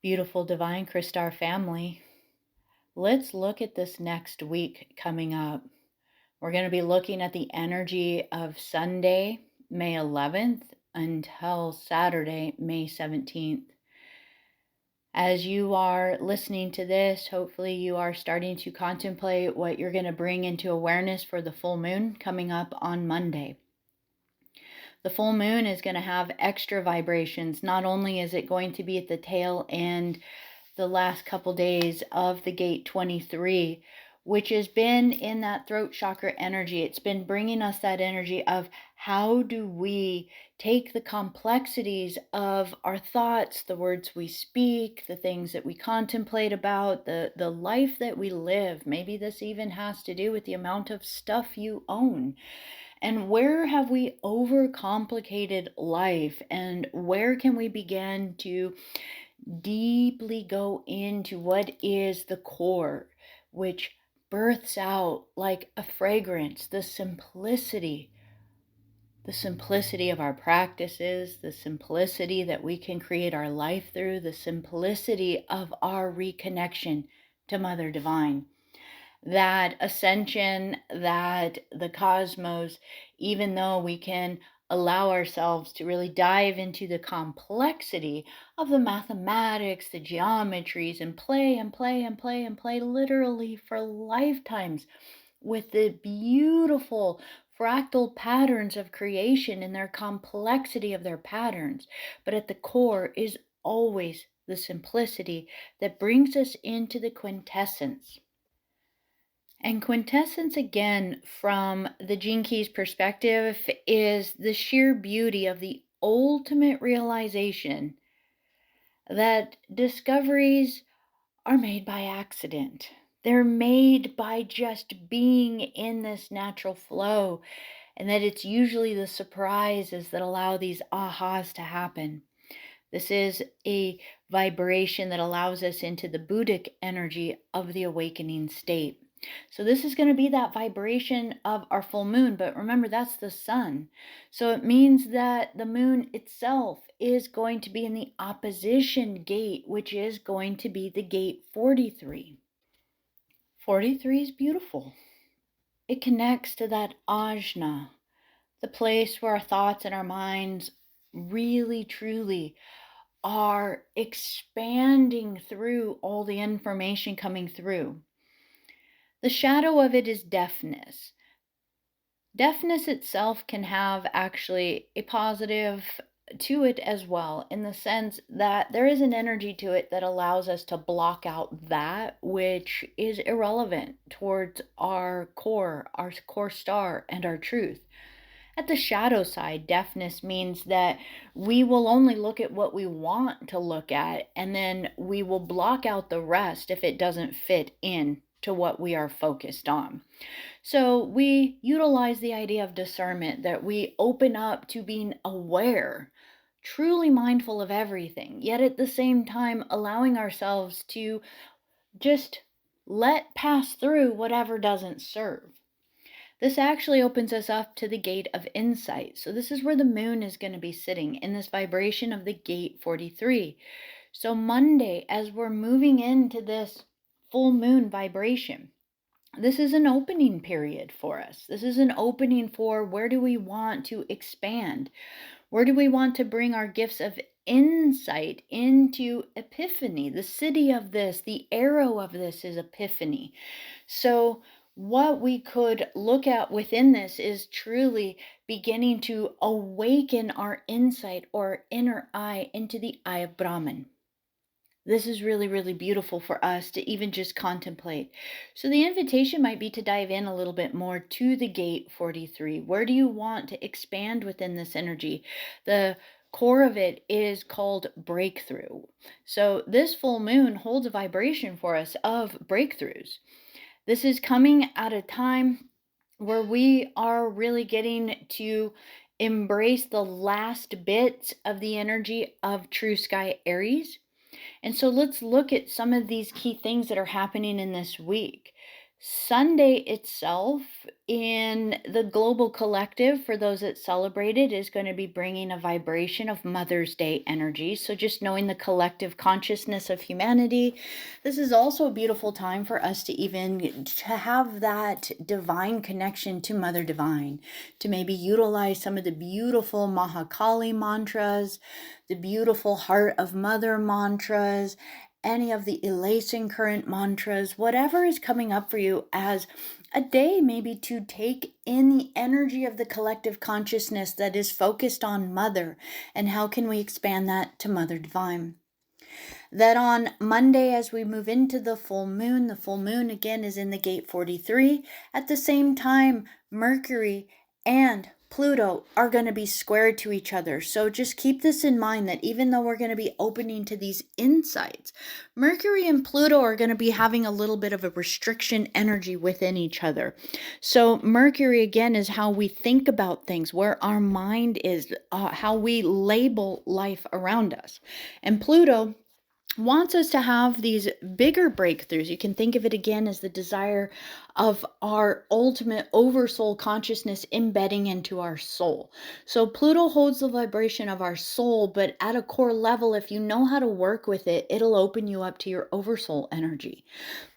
Beautiful Divine Crystar family. Let's look at this next week coming up. We're going to be looking at the energy of Sunday, May 11th until Saturday, May 17th. As you are listening to this, hopefully you are starting to contemplate what you're going to bring into awareness for the full moon coming up on Monday. The full moon is going to have extra vibrations. Not only is it going to be at the tail end, the last couple days of the gate 23, which has been in that throat chakra energy. It's been bringing us that energy of how do we take the complexities of our thoughts, the words we speak, the things that we contemplate about, the life that we live. Maybe this even has to do with the amount of stuff you own. And where have we overcomplicated life? And where can we begin to deeply go into what is the core, which births out like a fragrance, the simplicity of our practices, the simplicity that we can create our life through, the simplicity of our reconnection to Mother Divine. That ascension, that the cosmos, even though we can allow ourselves to really dive into the complexity of the mathematics, the geometries, and play literally for lifetimes with the beautiful fractal patterns of creation and their complexity of their patterns. But at the core is always the simplicity that brings us into the quintessence. And quintessence, again, from the Gene Keys perspective, is the sheer beauty of the ultimate realization that discoveries are made by accident. They're made by just being in this natural flow, and that it's usually the surprises that allow these ahas to happen. This is a vibration that allows us into the Buddhic energy of the awakening state. So this is going to be that vibration of our full moon, but remember, that's the sun. So it means that the moon itself is going to be in the opposition gate, which is going to be the gate 43. 43 is beautiful. It connects to that ajna, the place where our thoughts and our minds really, truly are expanding through all the information coming through. The shadow of it is deafness. Deafness itself can have actually a positive to it as well, in the sense that there is an energy to it that allows us to block out that which is irrelevant towards our core star, and our truth. At the shadow side, deafness means that we will only look at what we want to look at, and then we will block out the rest if it doesn't fit in to what we are focused on. So we utilize the idea of discernment, that we open up to being aware, truly mindful of everything, yet at the same time allowing ourselves to just let pass through whatever doesn't serve. This actually opens us up to the gate of insight. So this is where the moon is going to be sitting, in this vibration of the gate 43. So Monday, as we're moving into this full moon vibration, this is an opening period for us. This is an opening for where do we want to expand? Where do we want to bring our gifts of insight into epiphany? The city of this, the arrow of this is epiphany. So what we could look at within this is truly beginning to awaken our insight or inner eye into the eye of Brahman. This is really, really beautiful for us to even just contemplate. So the invitation might be to dive in a little bit more to the gate 43. Where do you want to expand within this energy? The core of it is called breakthrough. So this full moon holds a vibration for us of breakthroughs. This is coming at a time where we are really getting to embrace the last bits of the energy of True Sky Aries. And so let's look at some of these key things that are happening in this week. Sunday itself in the global collective, for those that celebrate it, is going to be bringing a vibration of Mother's Day energy. So just knowing the collective consciousness of humanity, this is also a beautiful time for us to even to have that divine connection to Mother Divine, to maybe utilize some of the beautiful Mahakali mantras, the beautiful Heart of Mother mantras, any of the elation current mantras, whatever is coming up for you as a day, maybe to take in the energy of the collective consciousness that is focused on Mother, and how can we expand that to Mother Divine. That on Monday, as we move into the full moon again is in the gate 43. At the same time, Mercury and Pluto are going to be squared to each other. So just keep this in mind, that even though we're going to be opening to these insights, Mercury and Pluto are going to be having a little bit of a restriction energy within each other. So Mercury, again, is how we think about things, where our mind is, how we label life around us. And Pluto wants us to have these bigger breakthroughs. You can think of it again as the desire of our ultimate oversoul consciousness embedding into our soul. So Pluto holds the vibration of our soul, but at a core level, if you know how to work with it, it'll open you up to your oversoul energy.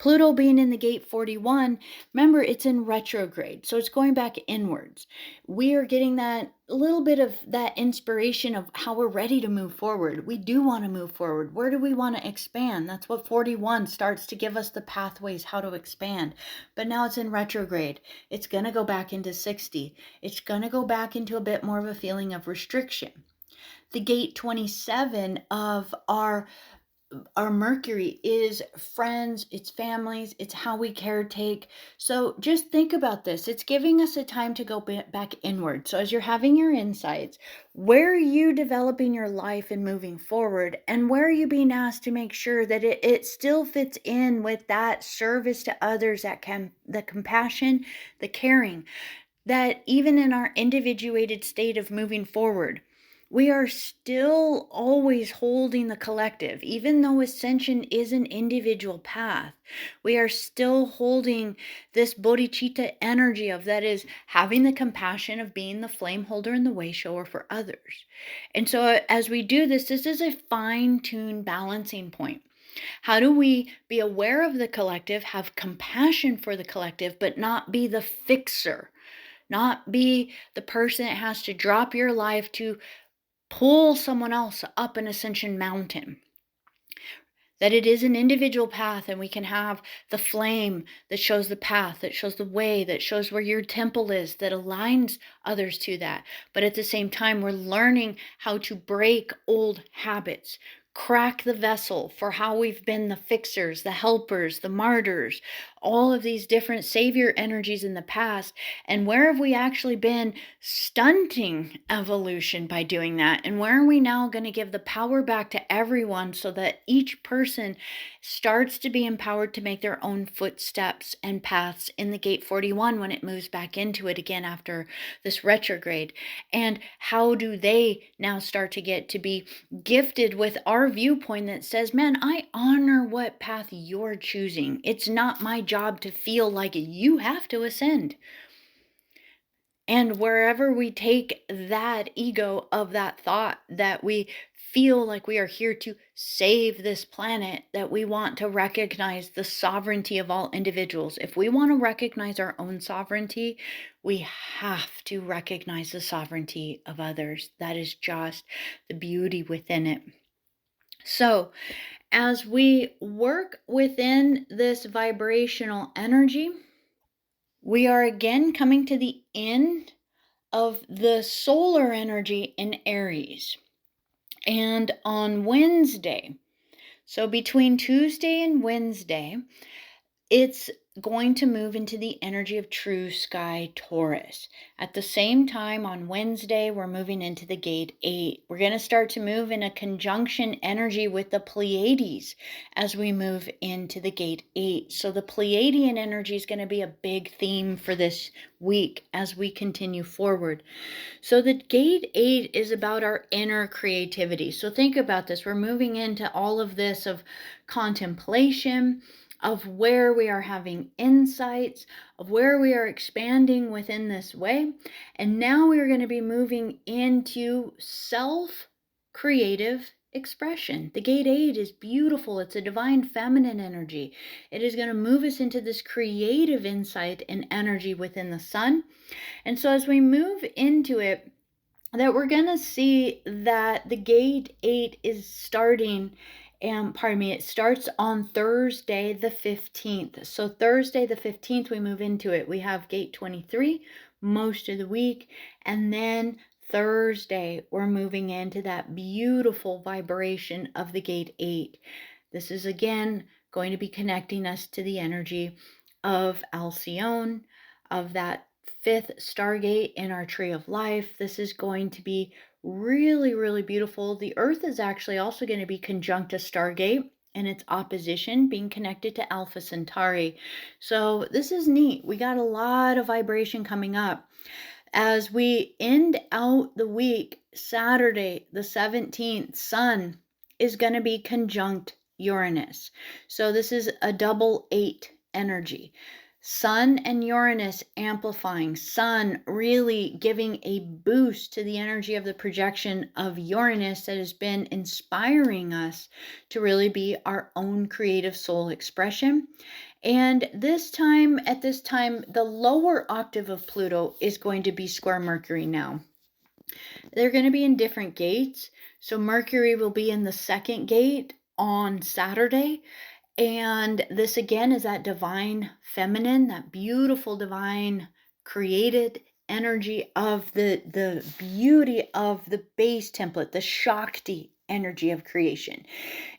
Pluto being in the gate 41, remember, it's in retrograde, so it's going back inwards. We are getting that little bit of that inspiration of how we're ready to move forward. We do want to move forward. Where do we want to expand? That's what 41 starts to give us, the pathways how to expand. But now it's in retrograde. It's going to go back into 60. It's going to go back into a bit more of a feeling of restriction. The gate 27 of our Mercury is friends, it's families, it's how we caretake. So just think about this. It's giving us a time to go back inward. So as you're having your insights, where are you developing your life and moving forward? And where are you being asked to make sure that it still fits in with that service to others, the compassion, the caring, that even in our individuated state of moving forward, we are still always holding the collective. Even though ascension is an individual path, we are still holding this bodhicitta energy of, that is, having the compassion of being the flame holder and the way shower for others. And so as we do this, this is a fine-tuned balancing point. How do we be aware of the collective, have compassion for the collective, but not be the fixer, not be the person that has to drop your life to pull someone else up an ascension mountain? That it is an individual path, and we can have the flame that shows the path, that shows the way, that shows where your temple is, that aligns others to that. But at the same time, we're learning how to break old habits, crack the vessel for how we've been the fixers, the helpers, the martyrs, all of these different savior energies in the past. And where have we actually been stunting evolution by doing that? And where are we now going to give the power back to everyone, so that each person starts to be empowered to make their own footsteps and paths in the gate 41 when it moves back into it again after this retrograde? And how do they now start to get to be gifted with our viewpoint that says, man, I honor what path you're choosing. It's not my job to feel like you have to ascend. And wherever we take that ego of that thought, that we feel like we are here to save this planet, that we want to recognize the sovereignty of all individuals. If we want to recognize our own sovereignty, we have to recognize the sovereignty of others. That is just the beauty within it. So as we work within this vibrational energy, we are again coming to the end of the solar energy in Aries. And on Wednesday, so between Tuesday and Wednesday, it's going to move into the energy of true sky Taurus. At the same time, on Wednesday, we're moving into the gate 8. We're going to start to move in a conjunction energy with the Pleiades as we move into the gate 8. So the Pleiadian energy is going to be a big theme for this week as we continue forward. So the gate 8 is about our inner creativity. So think about this. We're moving into all of this of contemplation, of where we are having insights, of where we are expanding within this way. And now we are going to be moving into self-creative expression. The gate 8 is beautiful. It's a divine feminine energy. It is going to move us into this creative insight and energy within the sun. And so as we move into it, that we're going to see that the gate 8 is starting, and it starts on Thursday the 15th. So Thursday the 15th, we move into it. We have gate 23 most of the week, and then Thursday, we're moving into that beautiful vibration of the gate 8. This is again going to be connecting us to the energy of Alcyone, of that 5th stargate in our tree of life. This is going to be really, really beautiful. The Earth is actually also going to be conjunct a stargate in its opposition, being connected to Alpha Centauri. So this is neat. We got a lot of vibration coming up. As we end out the week, Saturday the 17th, Sun is going to be conjunct Uranus. So this is a double 8 energy. Sun and Uranus amplifying. Sun really giving a boost to the energy of the projection of Uranus that has been inspiring us to really be our own creative soul expression. And at this time, the lower octave of Pluto is going to be square Mercury now. They're going to be in different gates. So Mercury will be in the 2nd gate on Saturday. And this again is that divine feminine, that beautiful divine created energy of the beauty of the base template, the Shakti energy of creation.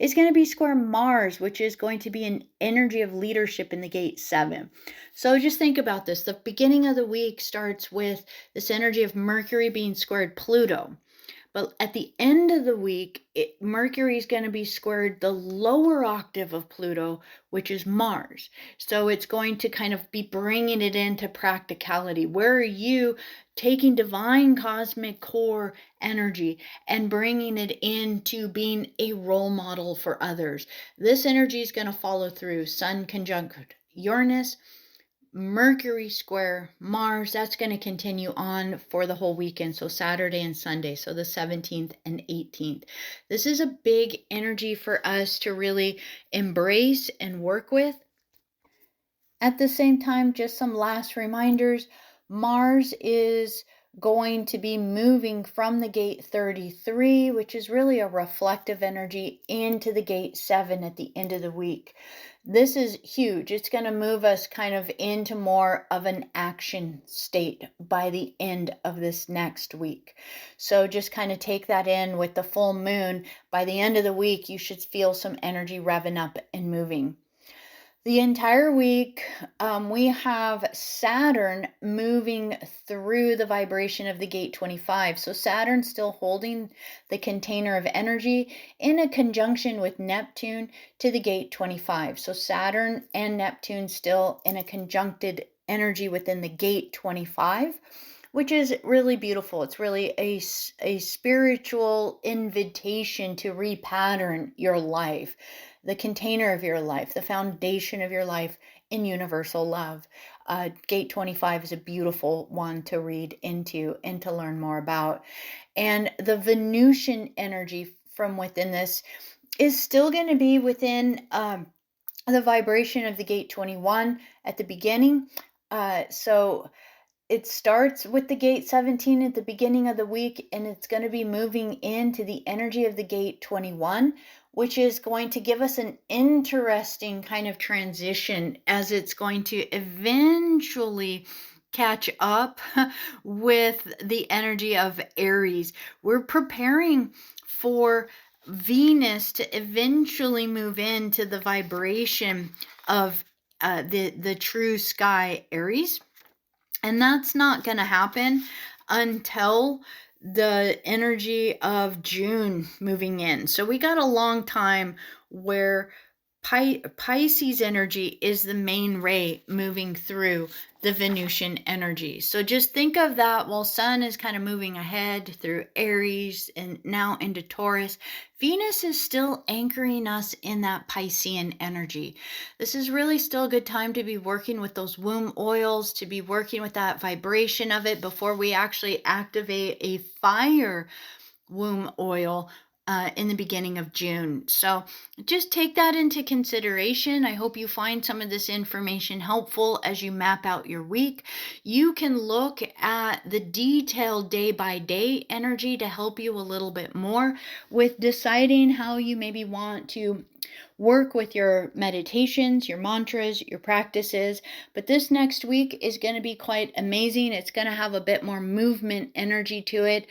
It's going to be square Mars, which is going to be an energy of leadership in the gate 7. So just think about this. The beginning of the week starts with this energy of Mercury being squared Pluto. But at the end of the week, Mercury is going to be squared the lower octave of Pluto, which is Mars. So it's going to kind of be bringing it into practicality. Where are you taking divine cosmic core energy and bringing it into being a role model for others? This energy is going to follow through Sun conjunct Uranus, Mercury square Mars. That's going to continue on for the whole weekend, so Saturday and Sunday, so the 17th and 18th. This is a big energy for us to really embrace and work with. At the same time, just some last reminders. Mars is going to be moving from the gate 33, which is really a reflective energy, into the gate 7 at the end of the week. This is huge. It's going to move us kind of into more of an action state by the end of this next week. So just kind of take that in with the full moon. By the end of the week, you should feel some energy revving up and moving. The entire week, we have Saturn moving through the vibration of the gate 25. So Saturn still holding the container of energy in a conjunction with Neptune to the gate 25. So Saturn and Neptune still in a conjuncted energy within the gate 25, which is really beautiful. It's really a spiritual invitation to repattern your life, the container of your life, the foundation of your life in universal love. Gate 25 is a beautiful one to read into and to learn more about. And the Venusian energy from within this is still going to be within the vibration of the gate 21 at the beginning. So it starts with the gate 17 at the beginning of the week, and it's going to be moving into the energy of the gate 21, which is going to give us an interesting kind of transition as it's going to eventually catch up with the energy of Aries. We're preparing for Venus to eventually move into the vibration of the true sky Aries. And that's not going to happen until the energy of June moving in. So we got a long time where Pisces energy is the main ray moving through the Venusian energy. So just think of that while Sun is kind of moving ahead through Aries and now into Taurus. Venus is still anchoring us in that Piscean energy. This is really still a good time to be working with those womb oils, to be working with that vibration of it before we actually activate a fire womb oil in the beginning of June. So just take that into consideration. I hope you find some of this information helpful as you map out your week. You can look at the detailed day by day energy to help you a little bit more with deciding how you maybe want to work with your meditations, your mantras, your practices. But this next week is going to be quite amazing. It's going to have a bit more movement energy to it.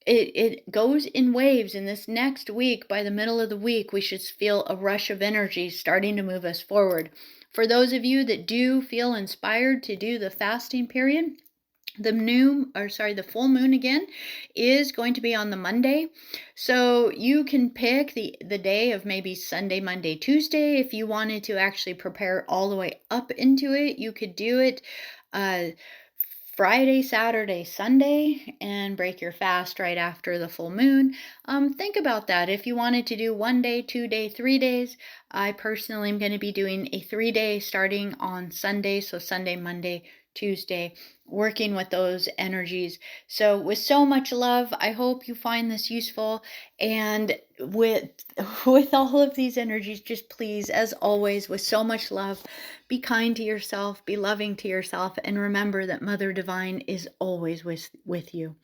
It goes in waves, and this next week, by the middle of the week, we should feel a rush of energy starting to move us forward. For those of you that do feel inspired to do the fasting period, the full moon again is going to be on the Monday. So you can pick the day of maybe Sunday, Monday, Tuesday. If you wanted to actually prepare all the way up into it, you could do it Friday, Saturday, Sunday, and break your fast right after the full moon. Think about that. If you wanted to do 1 day, 2 day, 3 days, I personally am going to be doing a 3-day starting on Sunday. So Sunday, Monday, Tuesday, working with those energies. So with so much love, I hope you find this useful. And with all of these energies, just please, as always, with so much love, be kind to yourself, be loving to yourself, and remember that Mother Divine is always with you.